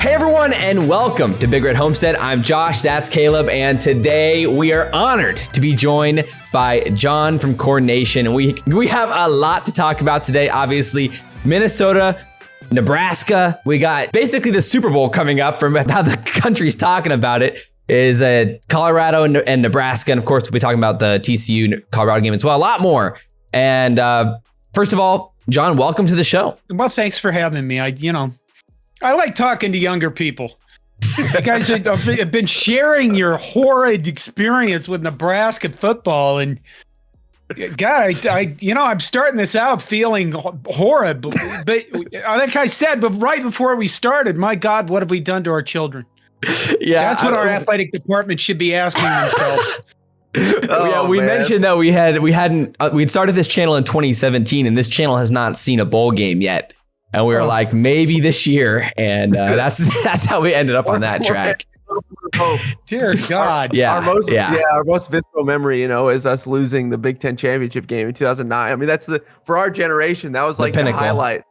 Hey everyone, and welcome to Big Red Homestead. I'm Josh, that's Caleb, and today we are honored to be joined by John from Corn Nation. And we have a lot to talk about today. Obviously, Minnesota, Nebraska. We got basically the Super Bowl coming up from how the country's talking about it. Is Colorado and Nebraska, and of course we'll be talking about the TCU Colorado game as well. A lot more. And first of all, John, welcome to the show. Well, thanks for having me. I like talking to younger people. You guys have been sharing your horrid experience with Nebraska football, and God, I'm starting this out feeling horrible. But like I said, but right before we started, my God, what have we done to our children? Yeah, that's what our athletic department should be asking themselves. We mentioned that we'd started this channel in 2017, and this channel has not seen a bowl game yet. And we were like, maybe this year, and that's how we ended up on that track. Dear God, our most visceral memory, is us losing the Big Ten championship game in 2009. I mean, that's for our generation, that was like the highlight,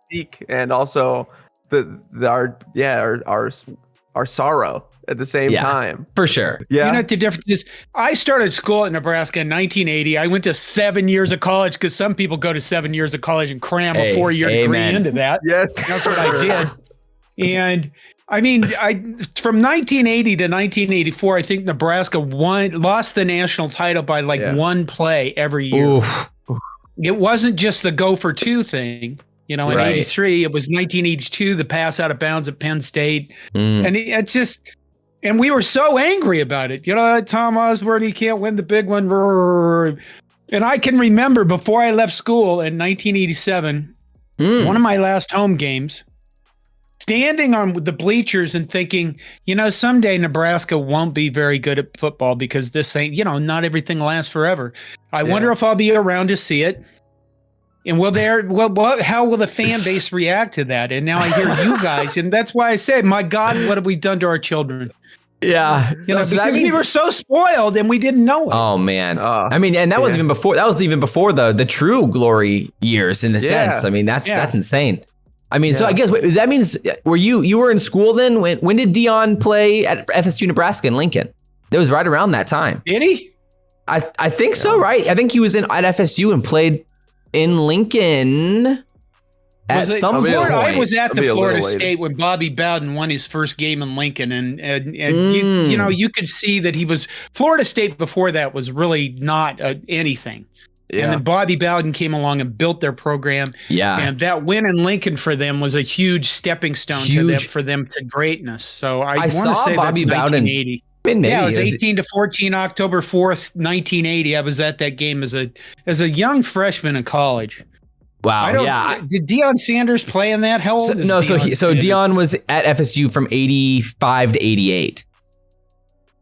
peak, and also our sorrow at the same time. For sure. Yeah. You know what the difference is? I started school at Nebraska in 1980. I went to 7 years of college because some people go to 7 years of college and cram a 4-year degree into that. Yes. That's what I did. And I mean, from 1980 to 1984, I think Nebraska lost the national title by one play every year. Oof. It wasn't just the go for two thing. In 83, it was 1982, the pass out of bounds at Penn State. And it's just, and we were so angry about it. Tom Osborne, he can't win the big one. And I can remember before I left school in 1987, one of my last home games, standing on the bleachers and thinking, someday Nebraska won't be very good at football because this thing, not everything lasts forever. I wonder if I'll be around to see it. And how will the fan base react to that? And now I hear you guys, and that's why I said, my God, what have we done to our children? Yeah, because we were so spoiled and we didn't know it. Oh man, I mean, and that was even before. That was even before the true glory years, in a sense. I mean, that's insane. I mean, so I guess that means you were in school then? When did Deion play at FSU Nebraska in Lincoln? It was right around that time. Did he? I think so. Right? I think he was at FSU and played in Lincoln at some point. I was at the Florida State when Bobby Bowden won his first game in Lincoln, and you could see that he was Florida State before that was really not anything. Yeah. And then Bobby Bowden came along and built their program. Yeah. And that win in Lincoln for them was a huge stepping stone for them to greatness. So I want to say Bobby Bowden. 1980. It was 18-14, October 4th, 1980. I was at that game as a young freshman in college. Wow. Did Deion Sanders play in that? How old is Deion? So Deion was at FSU from 85 to 88.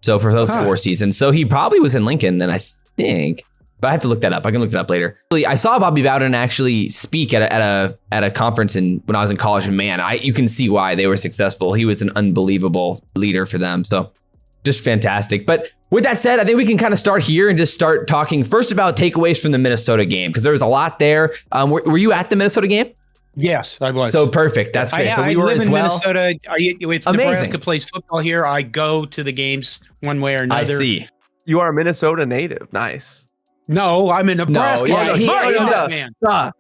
So for those 4 seasons. So he probably was in Lincoln then, I think. But I have to look that up. I can look that up later. I saw Bobby Bowden actually speak at a conference when I was in college, and man, you can see why they were successful. He was an unbelievable leader for them. So just fantastic. But with that said, I think we can kind of start here and just start talking first about takeaways from the Minnesota game, because there was a lot there. Were you at the Minnesota game? Yes, I was. So perfect. That's great. So we were live as in well. Minnesota. If Nebraska plays football here, I go to the games one way or another. I see. You are a Minnesota native. Nice. No, I'm in Nebraska. Man. Don't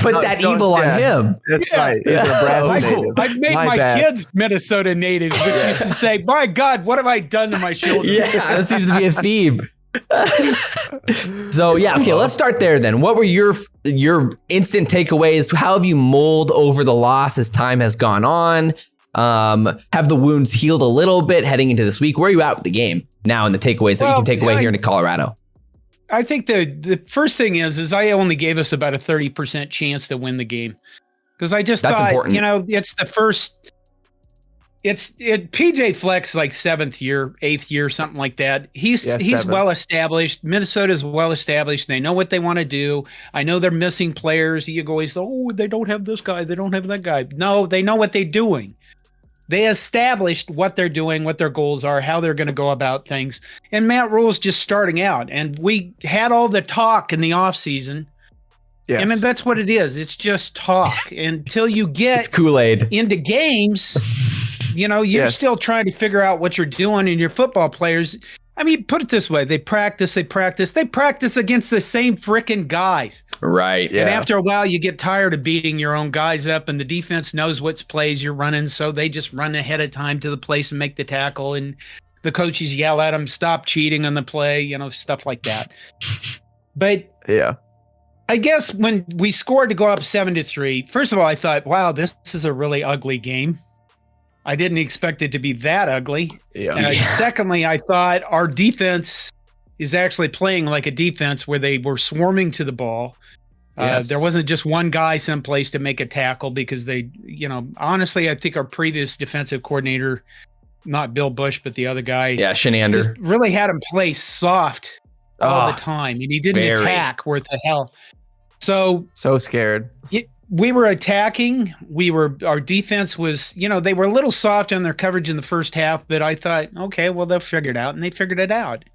put that evil on him. That's right. He's a Nebraska native. I've made my kids Minnesota natives, which used to say, my God, what have I done to my children? Yeah, that seems to be a theme. So let's start there then. What were your instant takeaways? How have you mulled over the loss as time has gone on? Have the wounds healed a little bit heading into this week? Where are you at with the game now and the takeaways that you can take away here in Colorado? I think the first thing is I only gave us about a 30% chance to win the game, because I just thought, important. It's the first. PJ Fleck's like 7th year, 8th year, something like that. He's well established. Minnesota's well established. They know what they want to do. I know they're missing players. You always they don't have this guy, they don't have that guy. No, they know what they're doing. They established what they're doing, what their goals are, how they're going to go about things. And Matt Rhule's just starting out. And we had all the talk in the offseason Yes. I mean, that's what it is. It's just talk until you get it's Kool-Aid into games. You're still trying to figure out what you're doing, and your football players. I mean, put it this way: they practice against the same freaking guys. Right. Yeah. And after a while, you get tired of beating your own guys up, and the defense knows what plays you're running, so they just run ahead of time to the place and make the tackle, and the coaches yell at them, "Stop cheating on the play," stuff like that. But yeah. I guess when we scored to go up 7-3, first of all, I thought, wow, this is a really ugly game. I didn't expect it to be that ugly. Yeah. Secondly, I thought our defense is actually playing like a defense where they were swarming to the ball. Yes. There wasn't just one guy someplace to make a tackle because they, honestly, I think our previous defensive coordinator, not Bill Bush, but the other guy. Yeah, Shenander. Just really had him play soft all the time. And he didn't attack worth the hell. So scared. We were attacking. Our defense was, they were a little soft on their coverage in the first half, but I thought, okay, well, they'll figure it out. And they figured it out.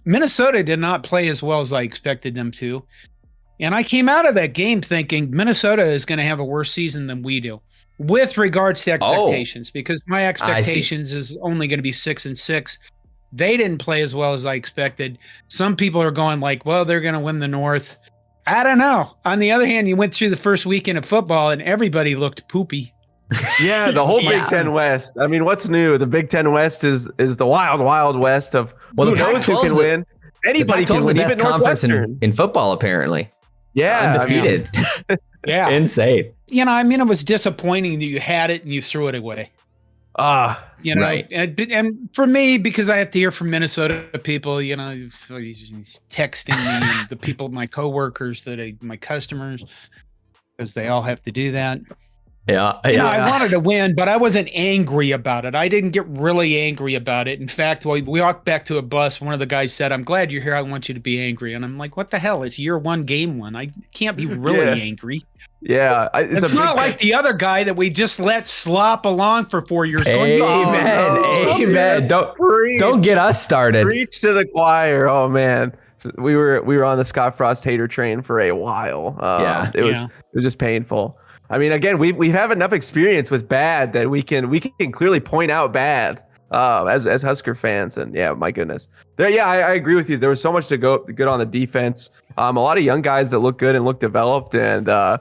Minnesota did not play as well as I expected them to. And I came out of that game thinking Minnesota is going to have a worse season than we do with regards to expectations, because my expectations is only going to be 6-6. They didn't play as well as I expected. Some people are going like, well, they're going to win the North. I don't know. On the other hand, you went through the first weekend of football and everybody looked poopy. Yeah, the whole Big Ten West. I mean, what's new? The Big Ten West is the wild, wild West of who knows who can win. Anybody can win. The best conference in football, apparently. Yeah, undefeated. Yeah, insane. It was disappointing that you had it and you threw it away. Right. And for me, because I have to hear from Minnesota people, texting me, and the people, my coworkers, my customers, because they all have to do that. Yeah. I wanted to win, but I wasn't angry about it. I didn't get really angry about it. In fact, we walked back to a bus. One of the guys said, "I'm glad you're here. I want you to be angry." And I'm like, what the hell? It's year one, game one. I can't be really angry. Yeah. It's not like the other guy that we just let slop along for 4 years. Amen. Don't get us started. Preach to the choir. Oh man. So we were on the Scott Frost hater train for a while. It was just painful. I mean, again, we have enough experience with bad that we can clearly point out bad as Husker fans. And yeah, my goodness. I agree with you. There was so much to go good on the defense. A lot of young guys that look good and look developed. And I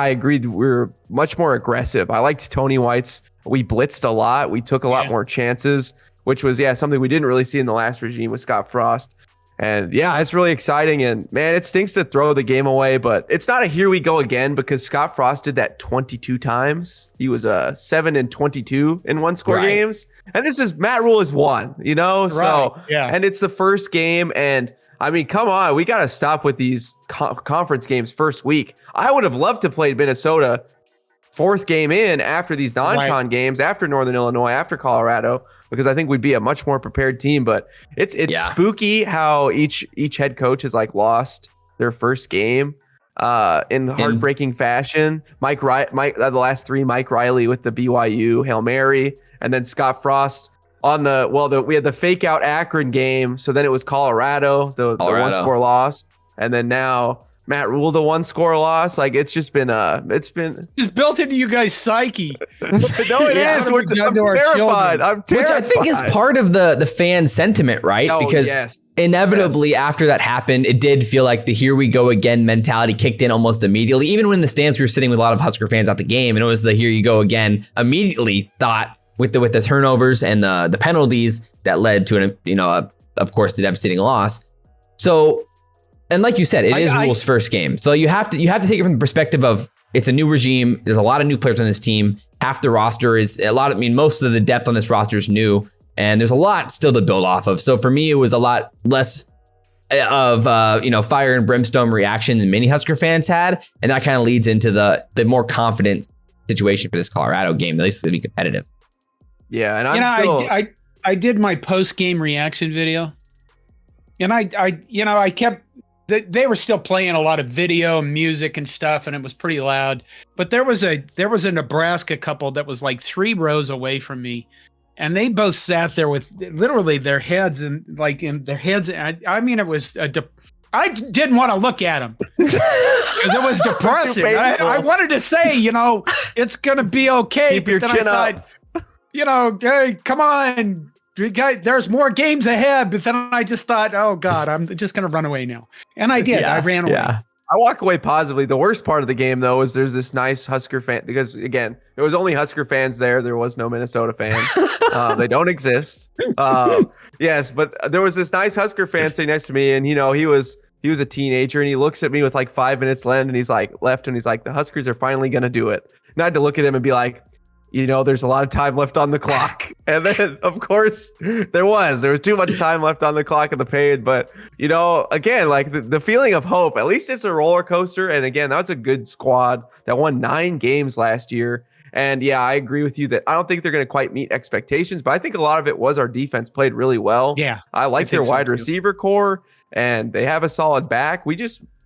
agreed. We're much more aggressive. I liked Tony White's. We blitzed a lot. We took a lot more chances, which was something we didn't really see in the last regime with Scott Frost. And it's really exciting. And man, it stinks to throw the game away, but it's not a here we go again because Scott Frost did that 22 times. He was 7-22 in one score games. And this is Matt Rhule is 1, and it's the first game. And I mean, come on, we got to stop with these conference games first week. I would have loved to play Minnesota fourth game in after these non-con games, after Northern Illinois, after Colorado, because I think we'd be a much more prepared team. But it's spooky how each head coach has lost their first game in heartbreaking fashion. Mike the last three, Mike Riley with the BYU Hail Mary, and then Scott Frost on we had the fake out Akron game. So then it was Colorado, the 1-score loss, and then now Matt Rhule, the 1-score loss. It's just been just built into you guys' psyche. No, it is. I'm terrified. Which I think is part of the fan sentiment, right? Because inevitably after that happened, it did feel like the here we go again mentality kicked in almost immediately. Even when in the stands we were sitting with a lot of Husker fans at the game, and it was the here you go again. Immediately thought with the turnovers and the penalties that led to of course the devastating loss. So. And like you said, it is Rhule's first game. So you have to take it from the perspective of it's a new regime. There's a lot of new players on this team. Half the roster is most of the depth on this roster is new, and there's a lot still to build off of. So for me, it was a lot less of fire and brimstone reaction than many Husker fans had, and that kind of leads into the more confident situation for this Colorado game. At least to be competitive. Yeah, and I did my post game reaction video, and I kept. They were still playing a lot of video and music and stuff, and it was pretty loud. But there was a Nebraska couple that was 3 rows away from me, and they both sat there with literally their heads in their heads. I mean, it was I didn't want to look at him because it was depressing. I wanted to say, it's going to be okay. Keep your chin up. Hey, come on. There's more games ahead. But then I just thought, oh, God, I'm just going to run away now. And I did. I ran away. Yeah. I walk away positively. The worst part of the game, though, is there's this nice Husker fan because, again, there was only Husker fans there. There was no Minnesota fans. They don't exist. Yes, but there was this nice Husker fan sitting next to me, and he was a teenager, and he looks at me with like 5 minutes left, and he's like, the Huskers are finally gonna do it. And I had to look at him and be like, there's a lot of time left on the clock. And then, of course, there was too much time left on the clock of the paid. But, again, like the feeling of hope, at least it's a roller coaster. And again, that's a good squad that won 9 games last year. And yeah, I agree with you that I don't think they're going to quite meet expectations, but I think a lot of it was our defense played really well. Yeah. I like their wide receiver core, and they have a solid back. We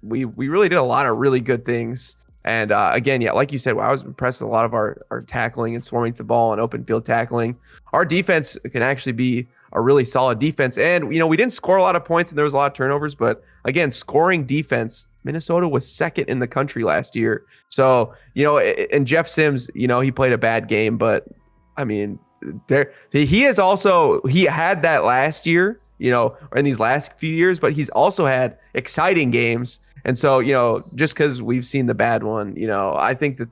really did a lot of really good things. And again, yeah, like you said, I was impressed with a lot of our tackling and swarming the ball and open field tackling. Our defense can actually be a really solid defense. And, we didn't score a lot of points and there was a lot of turnovers, but again, scoring defense, Minnesota was second in the country last year. So, and Jeff Sims, he played a bad game, but I mean, he had that last year, or in these last few years, but he's also had exciting games. And so, just because we've seen the bad one, I think that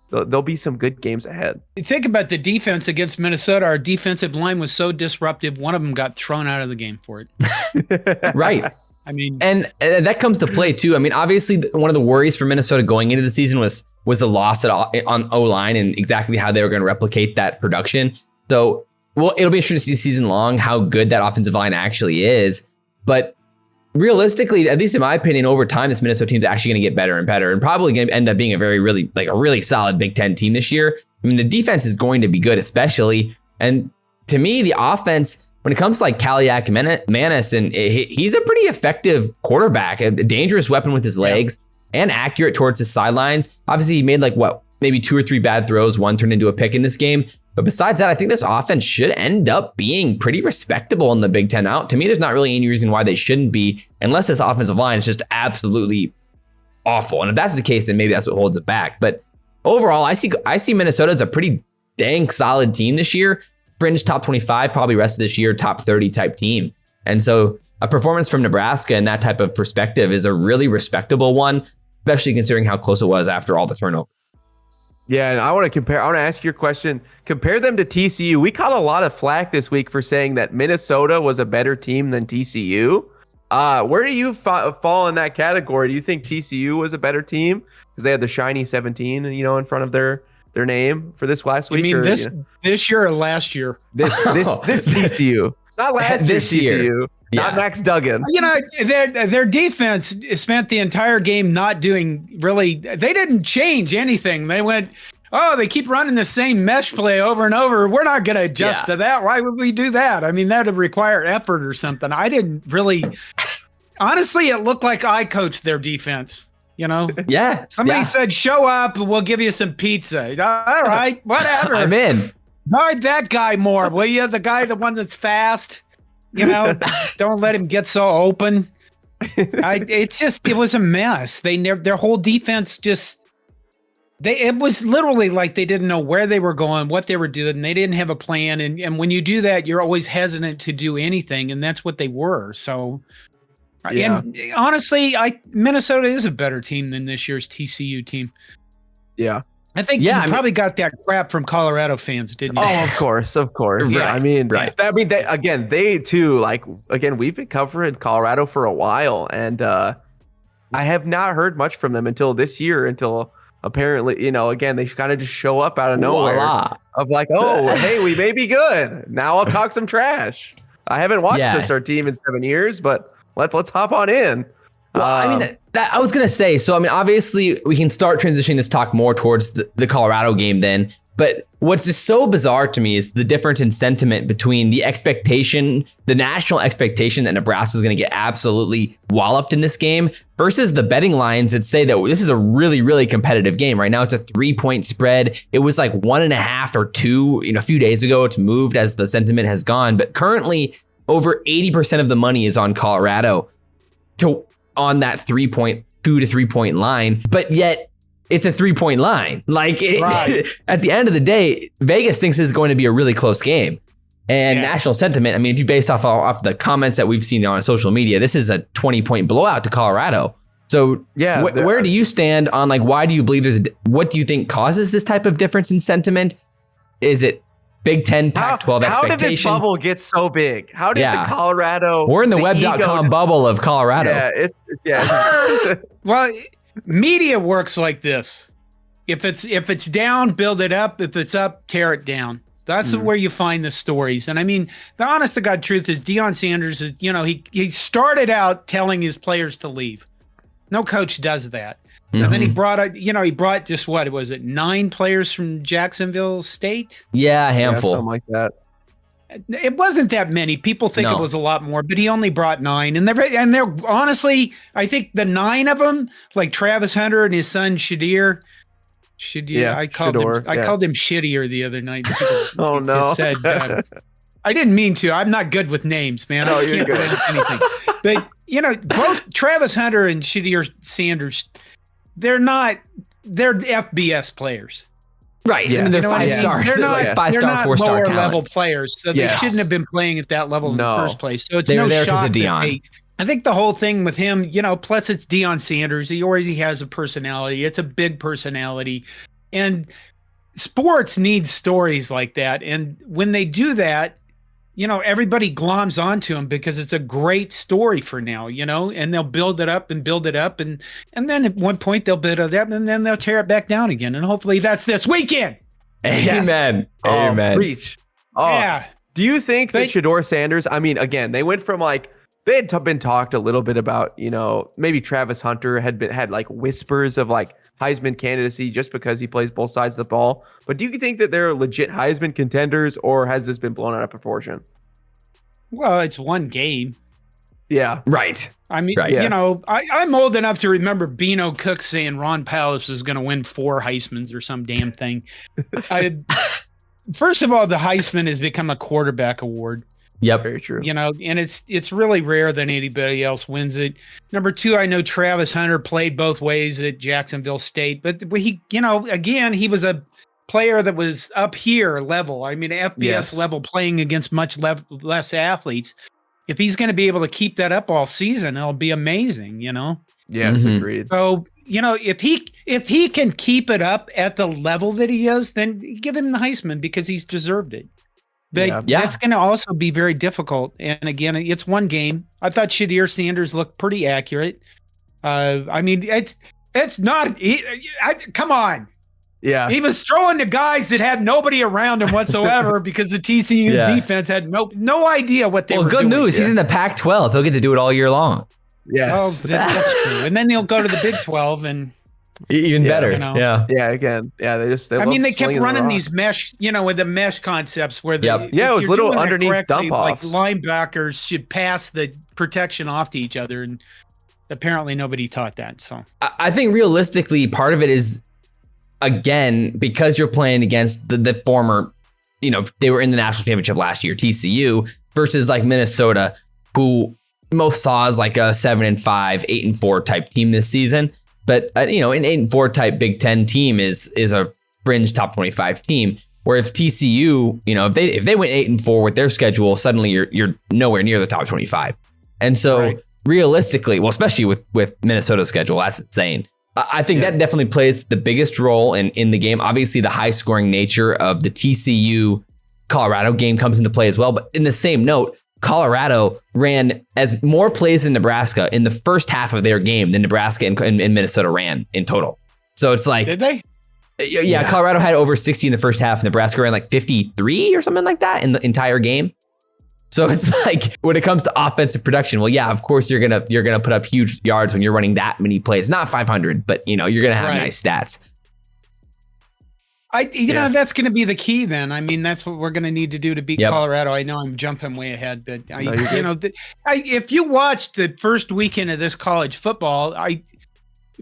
there'll be some good games ahead. Think about the defense against Minnesota. Our defensive line was so disruptive. One of them got thrown out of the game for it. Right. I mean, and that comes to play too. I mean, obviously one of the worries for Minnesota going into the season was the loss on O-line and exactly how they were going to replicate that production. So, it'll be interesting to see season long how good that offensive line actually is. But realistically, at least in my opinion, over time, this Minnesota team is actually going to get better and better and probably going to end up being a really solid Big Ten team this year. I mean, the defense is going to be good, especially. And to me, the offense, when it comes to like Kaliak Manis, and he's a pretty effective quarterback, a dangerous weapon with his legs and accurate towards his sidelines. Obviously, he made maybe 2 or 3 bad throws. One turned into a pick in this game. But besides that, I think this offense should end up being pretty respectable in the Big Ten out. To me, there's not really any reason why they shouldn't be, unless this offensive line is just absolutely awful. And if that's the case, then maybe that's what holds it back. But overall, I see Minnesota as a pretty dang solid team this year. Fringe top 25, probably rest of this year, top 30 type team. And so a performance from Nebraska in that type of perspective is a really respectable one, especially considering how close it was after all the turnover. Yeah, and I want to ask you a question. Compare them to TCU. We caught a lot of flack this week for saying that Minnesota was a better team than TCU. Where do you fall in that category? Do you think TCU was a better team because they had the shiny 17, in front of their name for this last week? You mean this year or last year? This TCU, not last year's TCU. Not Max Duggan. Their defense spent the entire game not doing really. They didn't change anything. They went, they keep running the same mesh play over and over. We're not going to adjust to that. Why would we do that? I mean, that would require effort or something. I didn't really. Honestly, it looked like I coached their defense. Yeah. Somebody said, "Show up, and we'll give you some pizza." All right, whatever. I'm in. Guard that guy more, will you? The one that's fast. Don't let him get so open. It was a mess. Their whole defense it was literally like they didn't know where they were going, what they were doing. They didn't have a plan. And when you do that, you're always hesitant to do anything. And that's what they were. So, and honestly, Minnesota is a better team than this year's TCU team. Yeah. I think you probably got that crap from Colorado fans, didn't you? Oh, of course. Right. Yeah, they too, we've been covering Colorado for a while, and I have not heard much from them until this year, until apparently, they kind of just show up out of nowhere. Voila. Of hey, we may be good. Now I'll talk some trash. I haven't watched our team in 7 years, but let's hop on in. Well, I was going to say, so, obviously we can start transitioning this talk more towards the Colorado game then. But what's just so bizarre to me is the difference in sentiment between the national expectation that Nebraska is going to get absolutely walloped in this game versus the betting lines that say that this is a really, really competitive game. Right now, it's a 3-point spread. It was like 1.5 or 2, a few days ago. It's moved as the sentiment has gone. But currently, over 80% of the money is on Colorado to on that 2 to 3 point line, but yet it's a 3 point line. Like at the end of the day, Vegas thinks this is going to be a really close game. And national sentiment, I mean, if you base off the comments that we've seen on social media, this is a 20 point blowout to Colorado. So where do you stand on like, why do you believe what do you think causes this type of difference in sentiment? Is it Big Ten, Pac-12 expectation? How did this bubble get so big? How did the Colorado? We're in the web.com bubble of Colorado. Yeah, Well, media works like this. If it's down, build it up. If it's up, tear it down. That's where you find the stories. And I mean, the honest to God truth is Deion Sanders is, he started out telling his players to leave. No coach does that. And then he brought just what was it? 9 players from Jacksonville State? Yeah, a handful. Something like that. It wasn't that many. People think it was a lot more, but he only brought 9. And they're honestly, I think the 9 of them, like Travis Hunter and his son Shedeur. I called him Shittier the other night. Oh no! Said, I didn't mean to. I'm not good with names, man. No, you're good. Anything. But both Travis Hunter and Shedeur Sanders, they're FBS players. Right. Yeah. I mean, they're 5-star. They're not 5-star, 4-star lower talents. level players, so they shouldn't have been playing at that level in the first place. So it's no shock that I think the whole thing with him, plus it's Deion Sanders. He already has a personality. It's a big personality. And sports needs stories like that. And when they do that, everybody gloms onto him because it's a great story for now, and they'll build it up. And then at one point they'll build it up and then they'll tear it back down again. And hopefully that's this weekend. Amen. Yes. Amen. Reach. Yeah. Do you think that Shedeur Sanders, I mean, again, they went from they had been talked a little bit about, maybe Travis Hunter had like whispers of like Heisman candidacy just because he plays both sides of the ball. But do you think that they're legit Heisman contenders, or has this been blown out of proportion? Well, it's one game. Yeah. Right. I mean, I'm old enough to remember Beano Cook saying Ron Powell is going to win 4 Heismans or some damn thing. First of all, the Heisman has become a quarterback award. Yep. Very true. And it's really rare that anybody else wins it. Number 2, I know Travis Hunter played both ways at Jacksonville State, but he, again, he was a player that was up here level. I mean, FBS level, playing against much less athletes. If he's going to be able to keep that up all season, it'll be amazing, Yes, agreed. So, if he can keep it up at the level that he is, then give him the Heisman because he's deserved it. But that's going to also be very difficult. And again, it's one game. I thought Shedeur Sanders looked pretty accurate. I mean, it's not. Come on. Yeah. He was throwing to guys that had nobody around him whatsoever because the TCU defense had no idea what they were doing. Well, good news. He's in the Pac-12. He'll get to do it all year long. Yes. Oh, that's true. And then they'll go to the Big 12 and. Even better. Yeah. Again. Yeah. They kept running these mesh, with the mesh concepts where it was little underneath dump offs. Like linebackers should pass the protection off to each other. And apparently nobody taught that. So I think realistically, part of it is, again, because you're playing against the former, they were in the national championship last year, TCU, versus like Minnesota, who most saw as like a 7-5, 8-4 type team this season. But an 8-4 type Big Ten team is a fringe top 25 team. Where if TCU, if they went 8-4 with their schedule, suddenly you're nowhere near the top 25. And so realistically, well, especially with Minnesota's schedule, that's insane. I think that definitely plays the biggest role in the game. Obviously, the high scoring nature of the TCU Colorado game comes into play as well. But in the same note, Colorado ran as more plays in Nebraska in the first half of their game than Nebraska and Minnesota ran in total. So it's like, did they? Yeah, Colorado had over 60 in the first half. Nebraska ran like 53 or something like that in the entire game. So it's like, when it comes to offensive production, well, yeah, of course you're gonna put up huge yards when you're running that many plays. Not 500, but you're gonna have nice stats. That's going to be the key then. I mean, that's what we're going to need to do to beat Colorado. I know I'm jumping way ahead, but if you watched the first weekend of this college football,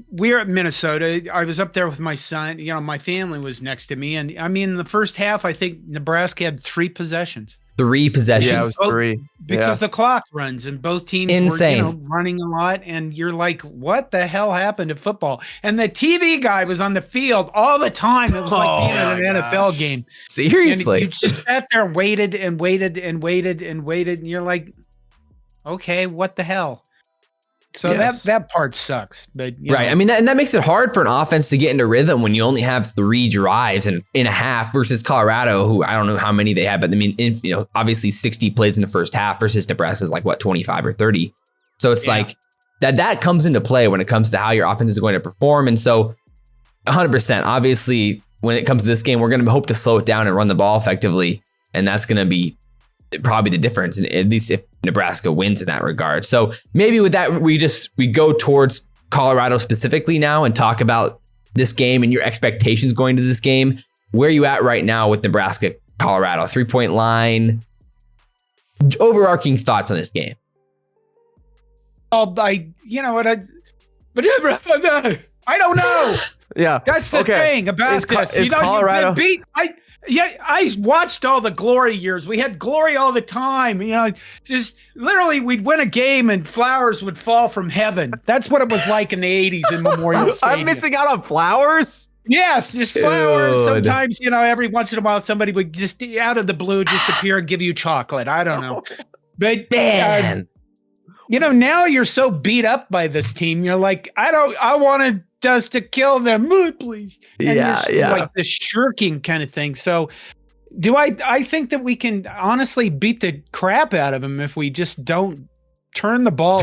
we're at Minnesota. I was up there with my son. My family was next to me, and I mean, in the first half, I think Nebraska had 3 possessions. 3 possessions. Yeah, it was 3. Because the clock runs and both teams Insane. were running a lot. And you're like, what the hell happened to football? And the TV guy was on the field all the time. It was like being at an NFL game. Seriously. And you just sat there and waited and waited and waited and waited. And you're like, okay, what the hell? So that part sucks. But right. I mean, and that makes it hard for an offense to get into rhythm when you only have 3 drives in a half versus Colorado, who I don't know how many they had, but I mean, obviously 60 plays in the first half versus Nebraska's like 25 or 30. So it's like that comes into play when it comes to how your offense is going to perform. And so 100%, obviously, when it comes to this game, we're going to hope to slow it down and run the ball effectively. And that's going to be probably the difference, at least if Nebraska wins in that regard. So maybe with that, we go towards Colorado specifically now and talk about this game and your expectations going to this game. Where are you at right now with Nebraska, Colorado? 3-point line, overarching thoughts on this game. Oh, I don't know. Yeah. That's the thing about this. Is Colorado I watched all the glory years. We had glory all the time. Just literally we'd win a game and flowers would fall from heaven. That's what it was like in the 80s in Memorial Stadium. I'm missing out on flowers? Yes, just flowers. Dude. Sometimes, every once in a while somebody would just out of the blue just appear and give you chocolate. I don't know. But man. Now you're so beat up by this team. You're like, I wanted us to kill them, please. And like the shirking kind of thing. So I think that we can honestly beat the crap out of them if we just don't turn the ball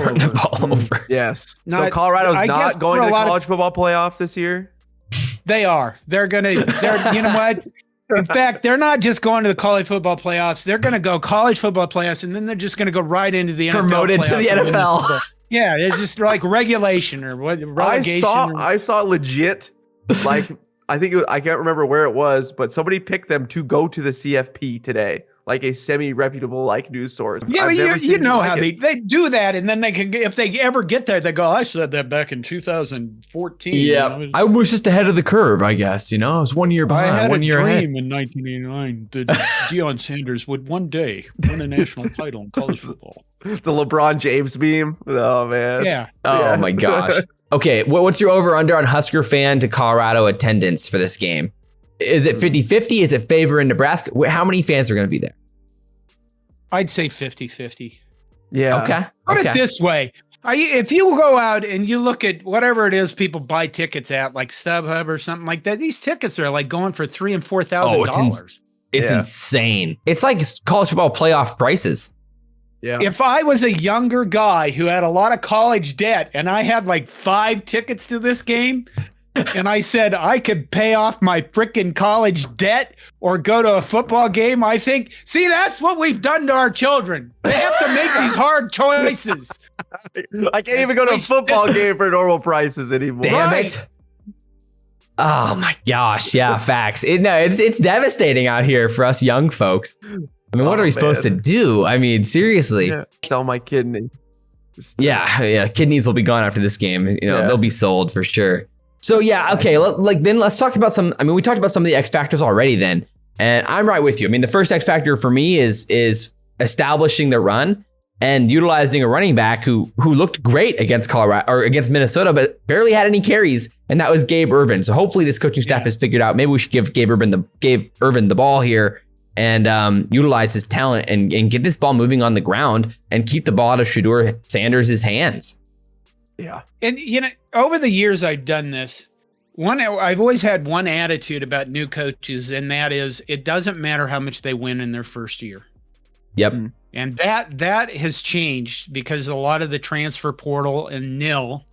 over. Yes. So Colorado's not going to the college football playoff this year? They are. They're you know what? In fact, they're not just going to the college football playoffs. They're going to go college football playoffs, and then they're just going to go right into the NFL promoted to the NFL. Yeah, it's just like regulation or what? Relegation. I saw legit, like I can't remember where it was, but somebody picked them to go to the CFP today, like a semi-reputable news source. Yeah, you know how they do that, and then they can, if they ever get there, they go, I said that back in 2014. Yeah, I was just ahead of the curve, I guess. I was 1 year behind. I had 1 year a ahead. dream in 1989 that Deion Sanders would one day win a national title in college football. The LeBron James meme. Oh man. Yeah. Oh my gosh. Okay, what's your over/under on Husker fan to Colorado attendance for this game? Is it 50-50? Is it favor in Nebraska? How many fans are going to be there? I'd say 50-50. Yeah. Okay. Put it this way. If you go out and you look at whatever it is people buy tickets at, like StubHub or something like that, these tickets are like going for $3,000 and $4,000. It's insane. It's like college football playoff prices. Yeah. If I was a younger guy who had a lot of college debt and I had like 5 tickets to this game and I said I could pay off my freaking college debt or go to a football game, I think, see, that's what we've done to our children. They have to make these hard choices. I can't even go to a football game for normal prices anymore. Damn it. Oh my gosh. Yeah, facts. It's devastating out here for us young folks. I mean, what are we supposed to do? I mean, seriously. Yeah, sell my kidney. Yeah. Kidneys will be gone after this game. They'll be sold for sure. So yeah, okay. Then let's talk about some. I mean, we talked about some of the X factors already. Then, and I'm right with you. I mean, the first X factor for me is establishing the run and utilizing a running back who looked great against Colorado or against Minnesota, but barely had any carries, and that was Gabe Ervin. So hopefully, this coaching staff has figured out. Maybe we should give Gabe Ervin the ball here and utilize his talent and get this ball moving on the ground and keep the ball out of Shedeur Sanders' hands. Yeah. And, over the years I've done this, I've always had one attitude about new coaches, and that is it doesn't matter how much they win in their first year. Yep. And that has changed because a lot of the transfer portal and nil.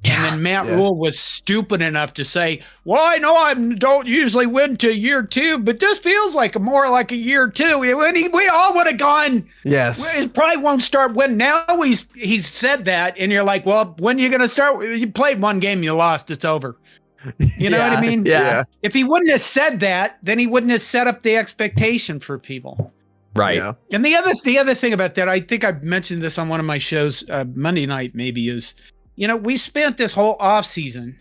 And then Matt Rhule was stupid enough to say, well, I know I don't usually win to year 2, but this feels like more like a year 2. We all would have gone. Yes. It probably won't start winning. Now he's said that, and you're like, well, when are you going to start? You played one game, you lost, it's over. You know what I mean? Yeah. If he wouldn't have said that, then he wouldn't have set up the expectation for people. Right. Yeah. And the other thing about that, I think I've mentioned this on one of my shows, Monday night maybe, is, we spent this whole offseason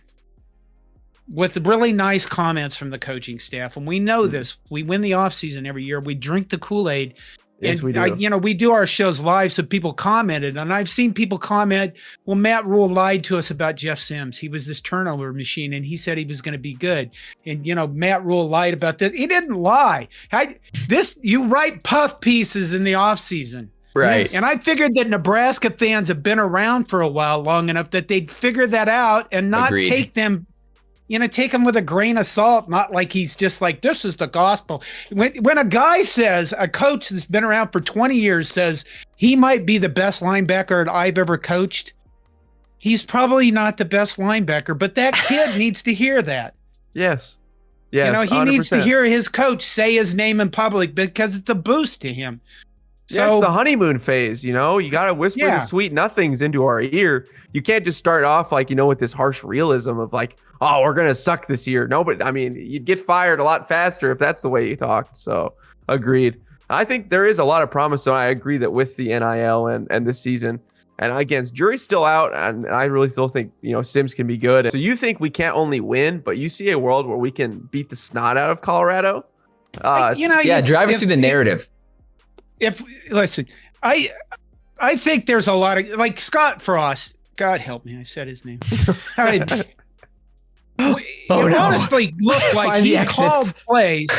with really nice comments from the coaching staff. And we know this. We win the offseason every year. We drink the Kool-Aid. Yes, we do. We do our shows live, so people commented, and I've seen people comment, well, Matt Rhule lied to us about Jeff Sims. He was this turnover machine, and he said he was going to be good. And, Matt Rhule lied about this. He didn't lie. You write puff pieces in the offseason. Right. And I figured that Nebraska fans have been around for a while, long enough that they'd figure that out and not take them with a grain of salt, not like he's just like, this is the gospel. When a guy says, a coach that's been around for 20 years says he might be the best linebacker I've ever coached, he's probably not the best linebacker, but that kid needs to hear that. Yes. He 100%. needs to hear his coach say his name in public because it's a boost to him. So it's the honeymoon phase, you got to whisper the sweet nothings into our ear. You can't just start off like, with this harsh realism of like, oh, we're going to suck this year. No, but I mean, you'd get fired a lot faster if that's the way you talked. So agreed. I think there is a lot of promise, though. I agree that with the NIL and this season, and again, jury's still out, and I really still think, Sims can be good. So you think we can't only win, but you see a world where we can beat the snot out of Colorado? Drive us through the narrative. I think there's a lot of, like, Scott Frost, God help me, I said his name. Honestly looked like he called plays.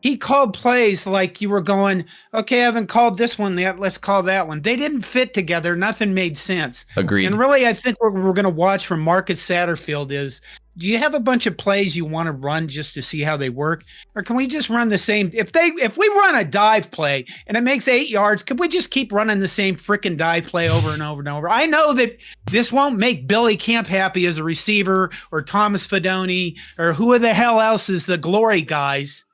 He called plays like you were going, okay, I haven't called this one yet, let's call that one. They didn't fit together. Nothing made sense. Agreed. And really, I think what we're going to watch from Marcus Satterfield is, do you have a bunch of plays you want to run just to see how they work? Or can we just run the same? If we run a dive play and it makes 8 yards, could we just keep running the same freaking dive play over and over and over? I know that this won't make Billy Camp happy as a receiver, or Thomas Fedoni, or who the hell else is the glory guys,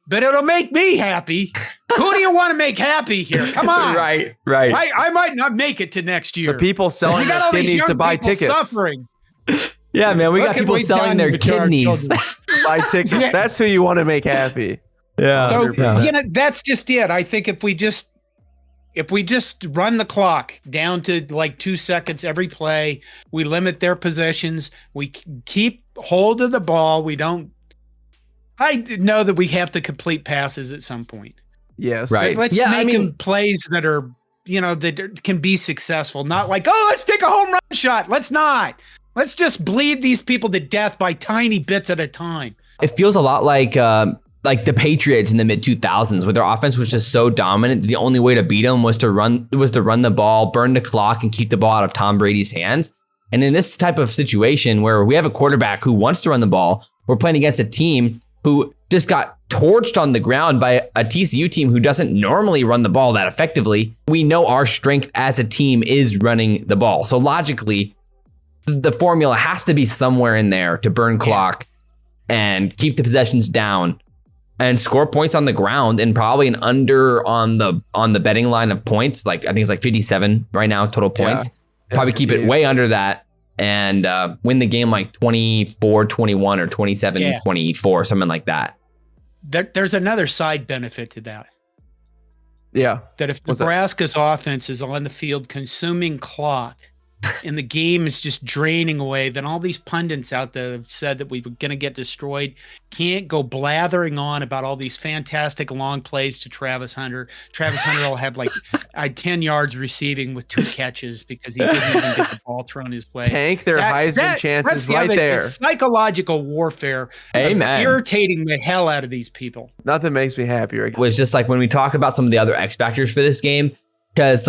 but it'll make me happy. Who do you want to make happy here? Come on. Right. I might not make it to next year. The people selling their kidneys to buy tickets. Suffering. Yeah, man, we got people selling their kidneys. Buy tickets. That's who you want to make happy. Yeah. So, that's just it. I think if we just run the clock down to like 2 seconds every play, we limit their possessions, we keep hold of the ball. I know that we have to complete passes at some point. Yes. Right. Let's make them plays that are, that can be successful. Not like, oh, let's take a home run shot. Let's not. Let's just bleed these people to death by tiny bits at a time. It feels a lot like the Patriots in the mid 2000s, where their offense was just so dominant. The only way to beat them was to run the ball, burn the clock, and keep the ball out of Tom Brady's hands. And in this type of situation where we have a quarterback who wants to run the ball, we're playing against a team who just got torched on the ground by a TCU team who doesn't normally run the ball that effectively. We know our strength as a team is running the ball. So logically, the formula has to be somewhere in there to burn clock and keep the possessions down and score points on the ground, and probably an under on the betting line of points. Like, I think it's like 57 right now, total points. Probably keep it way under that and win the game like 24-21 or 27-24, something like that. There's another side benefit to that. Yeah. That if Nebraska's offense is on the field consuming clock and the game is just draining away, then all these pundits out there have said that we were going to get destroyed can't go blathering on about all these fantastic long plays to Travis Hunter. Travis Hunter will have like 10 yards receiving with 2 catches because he didn't even get the ball thrown his way. Tank their Heisman chances right there. The psychological warfare. Amen. Irritating the hell out of these people. Nothing makes me happier. It was just like when we talk about some of the other X factors for this game, because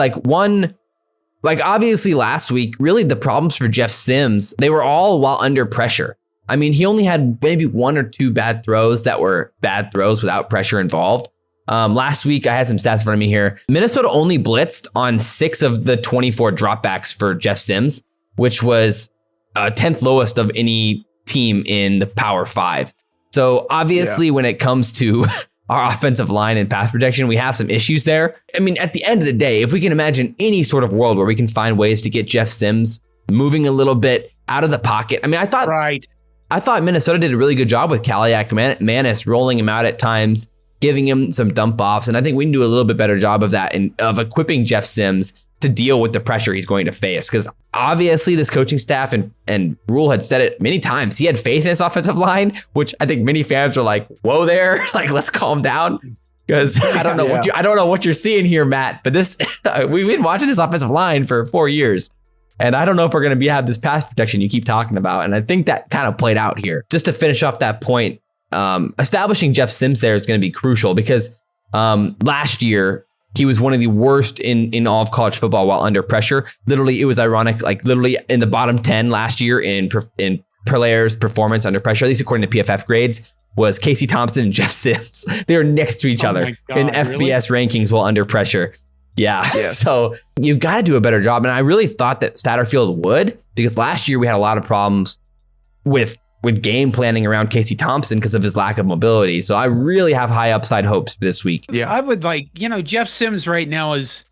obviously last week, really the problems for Jeff Sims, they were all while under pressure. I mean, he only had maybe 1 or 2 bad throws that were bad throws without pressure involved. Last week, I had some stats in front of me here. Minnesota only blitzed on 6 of the 24 dropbacks for Jeff Sims, which was 10th lowest of any team in the Power 5. So obviously, when it comes to our offensive line and pass protection, we have some issues there. I mean, at the end of the day, if we can imagine any sort of world where we can find ways to get Jeff Sims moving a little bit out of the pocket. I mean, I thought Minnesota did a really good job with Kaliak Manis, rolling him out at times, giving him some dump offs. And I think we can do a little bit better job of that and of equipping Jeff Sims to deal with the pressure he's going to face. Because obviously this coaching staff and Rhule had said it many times. He had faith in his offensive line, which I think many fans were like, whoa there, like, let's calm down. because I don't know what you're seeing here, Matt. But this we've been watching this offensive line for 4 years, and I don't know if we're going to have this pass protection you keep talking about. And I think that kind of played out here. Just to finish off that point, establishing Jeff Sims there is going to be crucial because last year he was one of the worst in all of college football while under pressure. Literally, it was ironic. Like literally in the bottom 10 last year in players' performance under pressure, at least according to PFF grades, was Casey Thompson and Jeff Sims. They were next to each other in FBS rankings while under pressure. Yeah. Yes. So you've got to do a better job. And I really thought that Satterfield would, because last year we had a lot of problems with game planning around Casey Thompson because of his lack of mobility. So I really have high upside hopes for this week. Yeah. I would Jeff Sims right now is,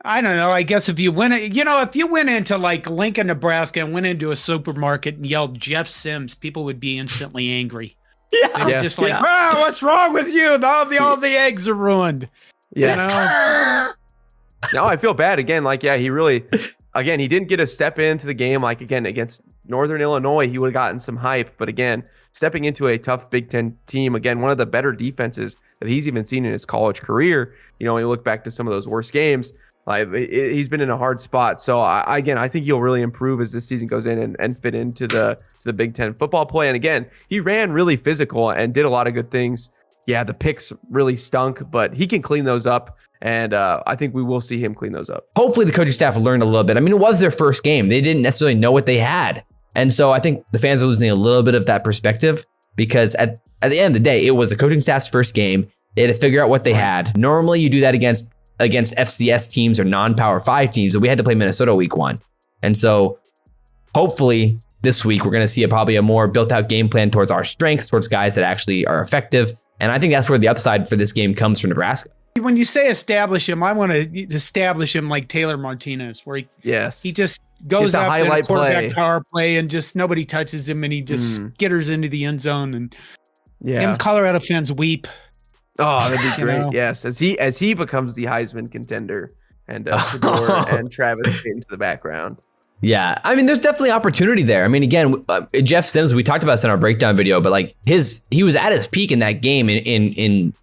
I don't know. I guess if you went into like Lincoln, Nebraska and went into a supermarket and yelled Jeff Sims, people would be instantly angry. Yeah. Just like, what's wrong with you? All the eggs are ruined. Yes. No, I feel bad again. Like, he he didn't get a step into the game. Like again, against Northern Illinois, he would have gotten some hype. But again, stepping into a tough Big Ten team, again, one of the better defenses that he's even seen in his college career. When you look back to some of those worst games, like he's been in a hard spot. So I think he'll really improve as this season goes in and fit into the Big Ten football play. And again, he ran really physical and did a lot of good things. Yeah, the picks really stunk, but he can clean those up. And I think we will see him clean those up. Hopefully the coaching staff learned a little bit. I mean, it was their first game. They didn't necessarily know what they had. And so I think the fans are losing a little bit of that perspective because at the end of the day, it was the coaching staff's first game. They had to figure out what they had. Normally you do that against FCS teams or non-Power 5 teams, but we had to play Minnesota week 1. And so hopefully this week we're going to see probably a more built out game plan towards our strengths, towards guys that actually are effective. And I think that's where the upside for this game comes for Nebraska. When you say establish him, I want to establish him like Taylor Martinez, where he just goes up in a quarterback power play and just nobody touches him and he just skitters into the end zone and Colorado fans weep. Oh, that'd be great. Yes, as he becomes the Heisman contender and Shedeur and Travis into the background. Yeah, I mean, there's definitely opportunity there. I mean, again, Jeff Sims, we talked about this in our breakdown video, but like he was at his peak in that game in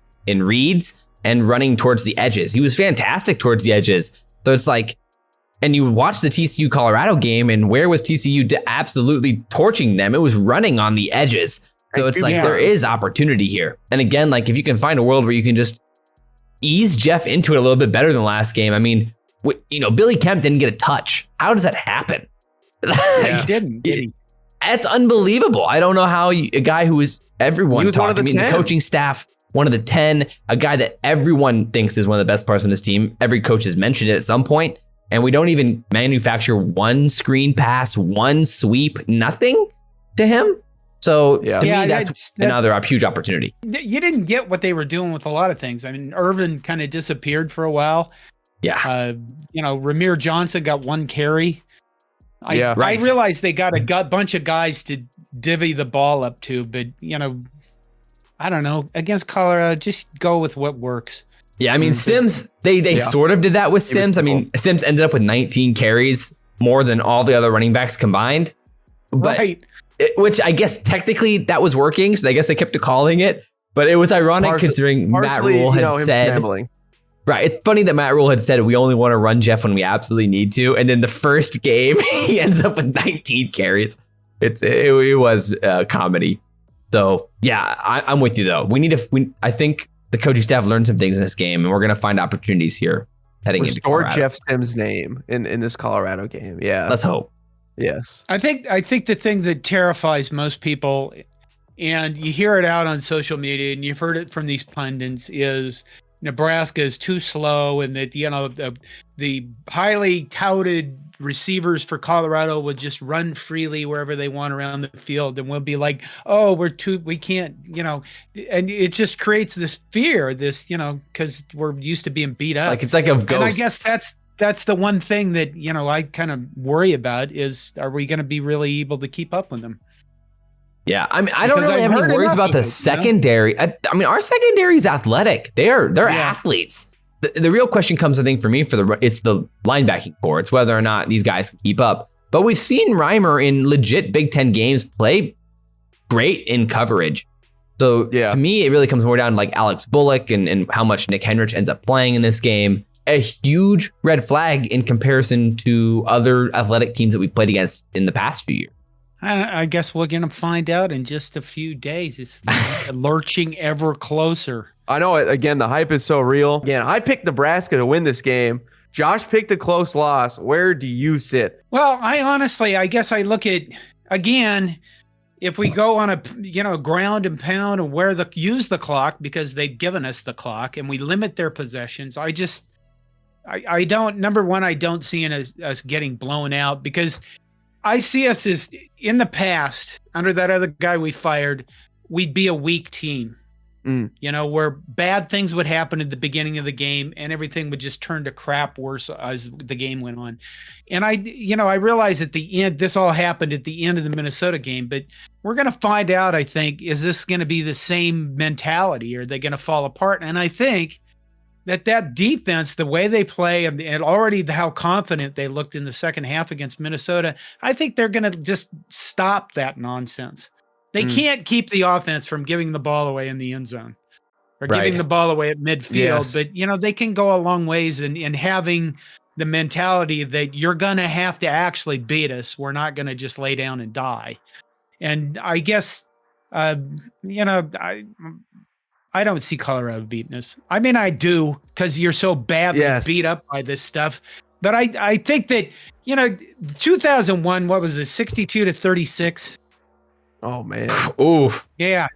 reads and running towards the edges. He was fantastic towards the edges. So it's like, and you watch the TCU Colorado game, and where was TCU absolutely torching them? It was running on the edges. So it's like there is opportunity here. And again, like if you can find a world where you can just ease Jeff into it a little bit better than last game. I mean, Billy Kemp didn't get a touch. How does that happen? He didn't. Did he? That's unbelievable. I don't know how a guy who is everyone talking. The coaching staff, one of the 10, a guy that everyone thinks is one of the best players on this team. Every coach has mentioned it at some point, and we don't even manufacture one screen pass, one sweep, nothing to him. So to me, that's another huge opportunity. You didn't get what they were doing with a lot of things. I mean, Ervin kind of disappeared for a while. Yeah. Ramir Johnson got one carry. I realized they got a bunch of guys to divvy the ball up to, but I don't know. Against Colorado, just go with what works. Yeah, I mean, Sims, they sort of did that with Sims. I mean, Sims ended up with 19 carries, more than all the other running backs combined. But which I guess technically that was working, so I guess they kept calling it. But it was ironic considering Matt Rhule had said... Right. It's funny that Matt Rhule had said we only want to run Jeff when we absolutely need to. And then the first game, he ends up with 19 carries. It was comedy. So, yeah, I'm with you, though. I think the coaching staff learned some things in this game, and we're going to find opportunities here heading into Colorado. Restore Jeff Sims' name in this Colorado game. Yeah. Let's hope. Yes. I think the thing that terrifies most people, and you hear it out on social media, and you've heard it from these pundits, is Nebraska is too slow, and that the highly touted receivers for Colorado would just run freely wherever they want around the field, and we'll be like, oh, we can't, and it just creates this fear, because we're used to being beat up. Like it's like of ghosts. And I guess that's the one thing that I kind of worry about is, are we going to be really able to keep up with them? Yeah, I mean, I don't really have any worries about the secondary. I mean, our secondary is athletic. They're athletes. The real question comes, I think, for me, it's the linebacking core. It's whether or not these guys can keep up. But we've seen Reimer in legit Big Ten games play great in coverage. So to me, it really comes more down to like Alex Bullock and how much Nick Henrich ends up playing in this game. A huge red flag in comparison to other athletic teams that we've played against in the past few years. I guess we're going to find out in just a few days. It's lurching ever closer. I know it. Again, the hype is so real. Again, I picked Nebraska to win this game. Josh picked a close loss. Where do you sit? Well, I guess I look at, again, if we go on a, ground and pound and use the clock because they've given us the clock and we limit their possessions, I don't, number one, I don't see us getting blown out because I see us as in the past under that other guy we fired, we'd be a weak team, where bad things would happen at the beginning of the game and everything would just turn to crap worse as the game went on. And I realize at the end, this all happened at the end of the Minnesota game, but we're going to find out, I think, is this going to be the same mentality? Or are they going to fall apart? And I think that defense, the way they play and already how confident they looked in the second half against Minnesota, I think they're going to just stop that nonsense. They can't keep the offense from giving the ball away in the end zone or giving the ball away at midfield. But, they can go a long ways in having the mentality that you're going to have to actually beat us. We're not going to just lay down and die. And I guess, I don't see Colorado beating us. I mean, I do because you're so badly beat up by this stuff. But I think that, 2001, what was it, 62-36? Oh, man. Oof. Yeah.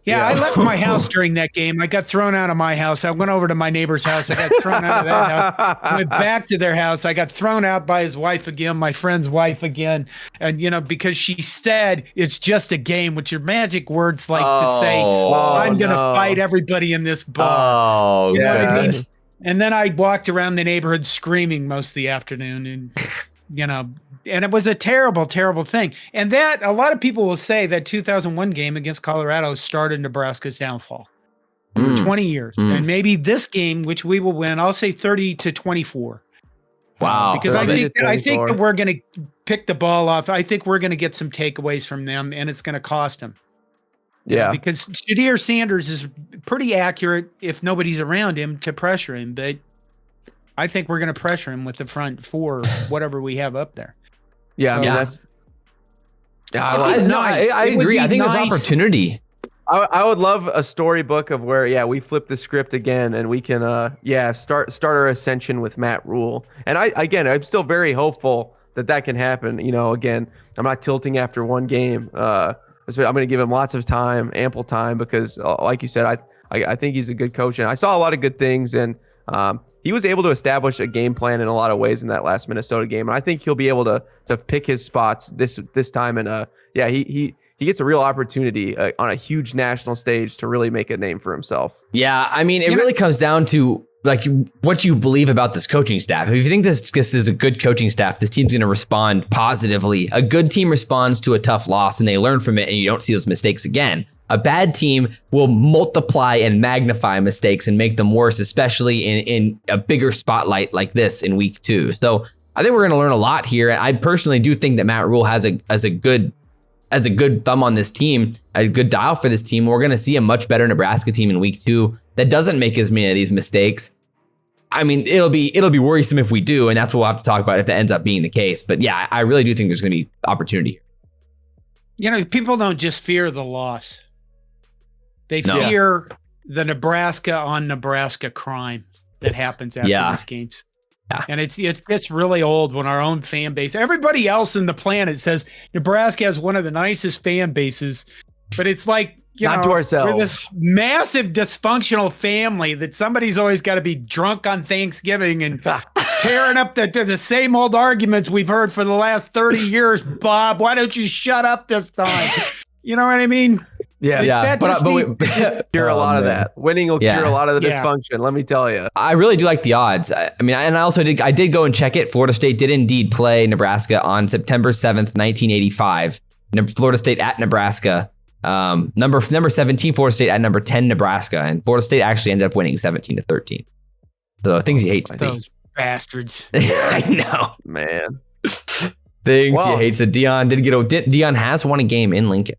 I left my house during that game. I got thrown out of my house. I went over to my neighbor's house. I got thrown out of that house. I went back to their house. I got thrown out by his wife again, my friend's wife again. And, because she said it's just a game, which are magic words like to say, I'm going to fight everybody in this bar. You know what I mean? And then I walked around the neighborhood screaming most of the afternoon and, and it was a terrible, terrible thing. And that a lot of people will say that 2001 game against Colorado started Nebraska's downfall for 20 years. And maybe this game, which we will win, I'll say 30-24. Wow. Because I think that we're going to pick the ball off. I think we're going to get some takeaways from them and it's going to cost them. Yeah. Because Shedeur Sanders is pretty accurate if nobody's around him to pressure him. But I think we're going to pressure him with the front four, whatever we have up there. Yeah, I agree. I think there's opportunity. I would love a storybook of where, we flip the script again and we can, start our ascension with Matt Rhule. And I'm still very hopeful that can happen. Again, I'm not tilting after one game. I'm going to give him lots of time, ample time, because like you said, I think he's a good coach and I saw a lot of good things and, he was able to establish a game plan in a lot of ways in that last Minnesota game. And I think he'll be able to pick his spots this time. And he gets a real opportunity on a huge national stage to really make a name for himself. Yeah. I mean, it really comes down to like what you believe about this coaching staff. If you think this is a good coaching staff, this team's going to respond positively. A good team responds to a tough loss and they learn from it and you don't see those mistakes again. A bad team will multiply and magnify mistakes and make them worse, especially in a bigger spotlight like this in week 2. So I think we're going to learn a lot here. I personally do think that Matt Rhule has a good thumb on this team, a good dial for this team. We're going to see a much better Nebraska team in week 2 that doesn't make as many of these mistakes. I mean, it'll be worrisome if we do, and that's what we'll have to talk about if that ends up being the case. But yeah, I really do think there's going to be opportunity here. People don't just fear the loss. They fear the Nebraska on Nebraska crime that happens after these games. Yeah. And it's really old when our own fan base, everybody else in the planet says Nebraska has one of the nicest fan bases, but it's like, not to ourselves. We're this massive dysfunctional family that somebody's always got to be drunk on Thanksgiving and tearing up the same old arguments we've heard for the last 30 years. Bob, why don't you shut up this time? You know what I mean? Yeah. But cure a lot of that. Winning will cure a lot of the dysfunction. Let me tell you. I really do like the odds. I mean, and I did go and check it. Florida State did indeed play Nebraska on September 7th, 1985. Florida State at Nebraska. Number 17, Florida State at number 10, Nebraska. And Florida State actually ended up winning 17-13. So things you hate to see. Those bastards. I know. Man. Things you hate. So Deion has won a game in Lincoln.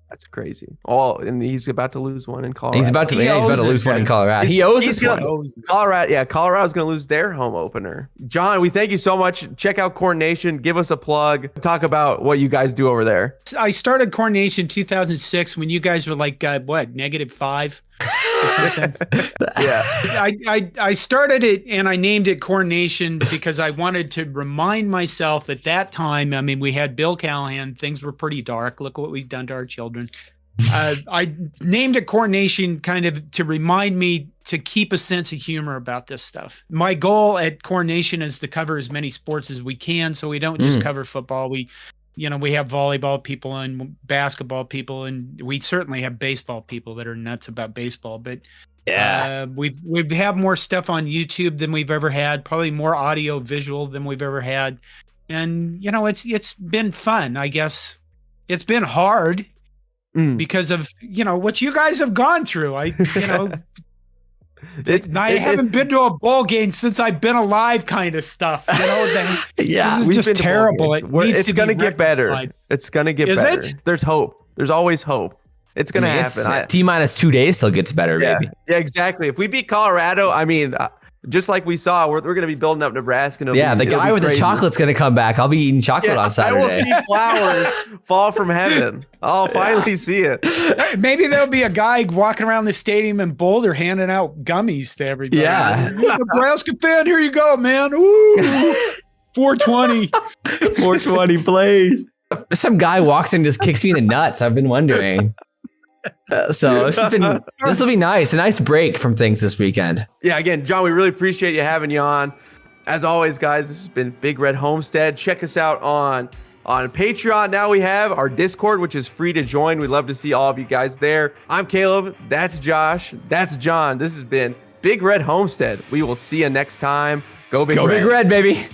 That's crazy. Oh, and he's about to lose one in Colorado. He's about to lose one in Colorado. He owes us one. Colorado, yeah, Colorado's going to lose their home opener. John, we thank you so much. Check out Corn Nation. Give us a plug. Talk about what you guys do over there. I started Corn Nation 2006 when you guys were like, -5? Yeah. I started it and I named it Corn Nation because I wanted to remind myself at that time, I mean, we had Bill Callahan, things were pretty dark. Look what we've done to our children. I named it Corn Nation kind of to remind me to keep a sense of humor about this stuff. My goal at Corn Nation is to cover as many sports as we can, so we don't just cover football. We have volleyball people and basketball people, and we certainly have baseball people that are nuts about baseball. But we have more stuff on YouTube than we've ever had, probably more audio visual than we've ever had. And it's been fun. I guess it's been hard because of what you guys have gone through. I haven't been to a bowl game since I've been alive, kind of stuff. This is just terrible. It's going to get better. It's going to get better. Is it? There's hope. There's always hope. It's going to happen. T-minus 2 days till it gets better, baby. Yeah, exactly. If we beat Colorado, I mean, just like we saw, we're going to be building up Nebraska. The guy with the chocolate's going to come back. I'll be eating chocolate on Saturday. I will see flowers fall from heaven. I'll finally see it. Maybe there'll be a guy walking around the stadium in Boulder handing out gummies to everybody. Yeah. Nebraska fan, here you go, man. Ooh, 420. 420 plays. Some guy walks in and just kicks me in the nuts. I've been wondering. So this will be nice. A nice break from things this weekend. Yeah, again, John, we really appreciate you having you on. As always, guys, this has been Big Red Homestead. Check us out on Patreon. Now we have our Discord, which is free to join. We'd love to see all of you guys there. I'm Caleb. That's Josh. That's John. This has been Big Red Homestead. We will see you next time. Go Big Red. Go Big Red, baby.